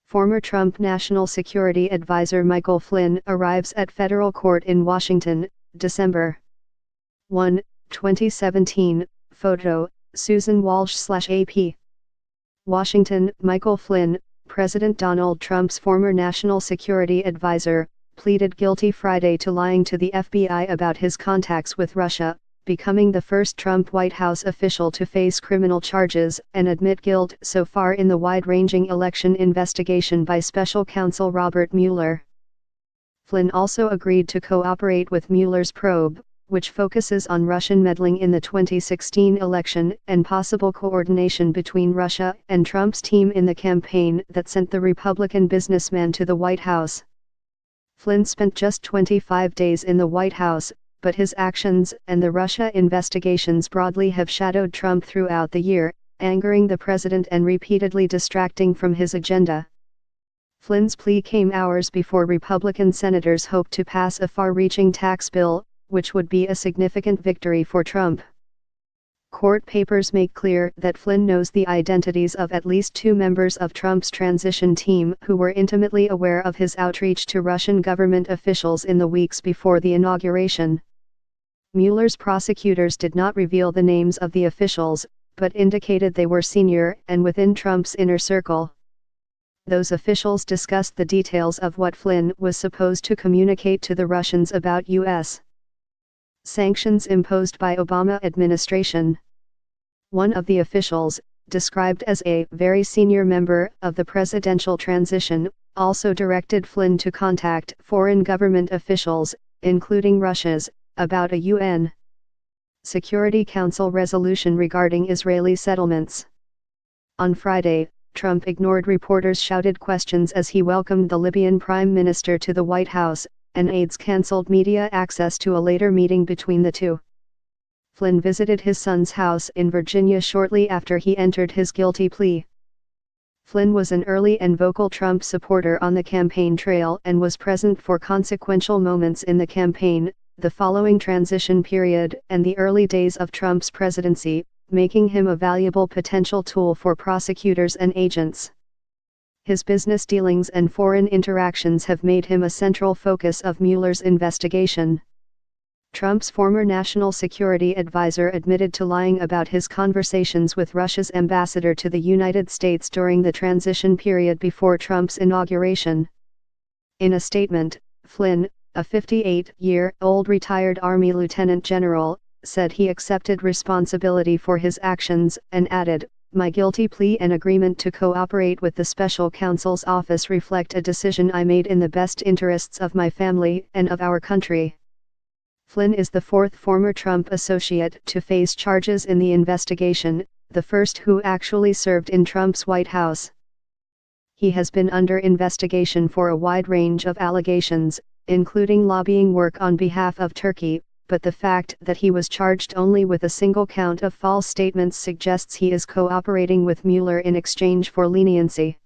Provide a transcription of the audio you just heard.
Former Trump National Security Advisor Michael Flynn arrives at federal court in Washington, December 1, 2017, photo, Susan Walsh/AP. Washington. Michael Flynn, President Donald Trump's former national security advisor, pleaded guilty Friday to lying to the FBI about his contacts with Russia, becoming the first Trump White House official to face criminal charges and admit guilt so far in the wide-ranging election investigation by special counsel Robert Mueller. Flynn also agreed to cooperate with Mueller's probe, which focuses on Russian meddling in the 2016 election and possible coordination between Russia and Trump's team in the campaign that sent the Republican businessman to the White House. Flynn spent just 25 days in the White House, but his actions and the Russia investigations broadly have shadowed Trump throughout the year, angering the president and repeatedly distracting from his agenda. Flynn's plea came hours before Republican senators hoped to pass a far-reaching tax bill, which would be a significant victory for Trump. Court papers make clear that Flynn knows the identities of at least two members of Trump's transition team who were intimately aware of his outreach to Russian government officials in the weeks before the inauguration. Mueller's prosecutors did not reveal the names of the officials, but indicated they were senior and within Trump's inner circle. Those officials discussed the details of what Flynn was supposed to communicate to the Russians about U.S. sanctions imposed by Obama administration. One of the officials, described as a very senior member of the presidential transition, also directed Flynn to contact foreign government officials, including Russia's, about a UN Security Council resolution regarding Israeli settlements. On Friday, Trump ignored reporters' shouted questions as he welcomed the Libyan Prime Minister to the White House, and aides canceled media access to a later meeting between the two. Flynn visited his son's house in Virginia shortly after he entered his guilty plea. Flynn was an early and vocal Trump supporter on the campaign trail and was present for consequential moments in the campaign, the following transition period and the early days of Trump's presidency, making him a valuable potential tool for prosecutors and agents. His business dealings and foreign interactions have made him a central focus of Mueller's investigation. Trump's former national security advisor admitted to lying about his conversations with Russia's ambassador to the United States during the transition period before Trump's inauguration. In a statement, Flynn, a 58-year-old retired Army lieutenant general, said he accepted responsibility for his actions and added, "My guilty plea and agreement to cooperate with the special counsel's office reflect a decision I made in the best interests of my family and of our country." Flynn is the fourth former Trump associate to face charges in the investigation, the first who actually served in Trump's White House. He has been under investigation for a wide range of allegations, including lobbying work on behalf of Turkey, but the fact that he was charged only with a single count of false statements suggests he is cooperating with Mueller in exchange for leniency.